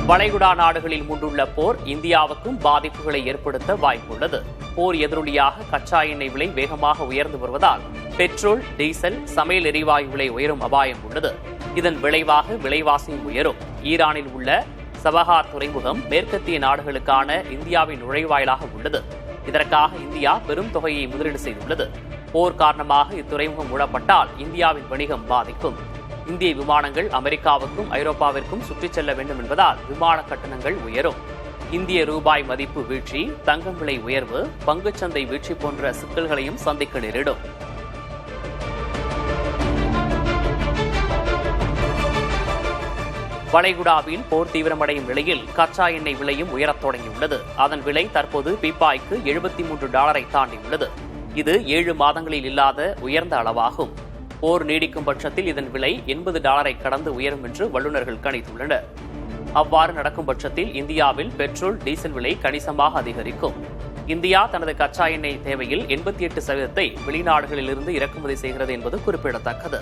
வளைகுடா நாடுகளில் மூண்டுள்ள போர் இந்தியாவுக்கும் பாதிப்புகளை ஏற்படுத்த வாய்ப்புள்ளது. போர் எதிரொலியாக கச்சா எண்ணெய் விலை வேகமாக உயர்ந்து வருவதால் பெட்ரோல், டீசல், சமையல் எரிவாயு விலை உயரும் அபாயம் உள்ளது. இதன் விளைவாக விலைவாசியும் உயரும். ஈரானில் உள்ள சபஹார் துறைமுகம் மேற்கத்திய நாடுகளுக்கான இந்தியாவின் நுழைவாயிலாக உள்ளது. இதற்காக இந்தியா பெரும் தொகையை முதலீடு செய்துள்ளது. போர் காரணமாக இத்துறைமுகம் மூடப்பட்டால் இந்தியாவின் வணிகம் பாதிக்கும். இந்திய விமானங்கள் அமெரிக்காவுக்கும் ஐரோப்பாவிற்கும் சுற்றிச் செல்ல வேண்டும் என்பதால் விமான கட்டணங்கள் உயரும். இந்திய ரூபாய் மதிப்பு வீழ்ச்சி, தங்கம் விலை உயர்வு, பங்குச்சந்தை வீழ்ச்சி போன்ற சிக்கல்களையும் சந்திக்க நேரிடும். வளைகுடாவில் போர் தீவிரமடையும் நிலையில் கச்சா எண்ணெய் விலையும் உயரத் தொடங்கியுள்ளது. அதன் விலை தற்போது பீப்பாய்க்கு $73 தாண்டியுள்ளது. இது 7 மாதங்களில் இல்லாத உயர்ந்த அளவாகும். போர் நீடிக்கும் பட்சத்தில் இதன் விலை $80 கடந்து உயரும் என்று வல்லுநர்கள் கணித்துள்ளனர். அவ்வாறு நடக்கும் பட்சத்தில் இந்தியாவில் பெட்ரோல், டீசல் விலை கணிசமாக அதிகரிக்கும். இந்தியா தனது கச்சா எண்ணெய் தேவையில் 88% வெளிநாடுகளிலிருந்து இறக்குமதி செய்கிறது என்பது குறிப்பிடத்தக்கது.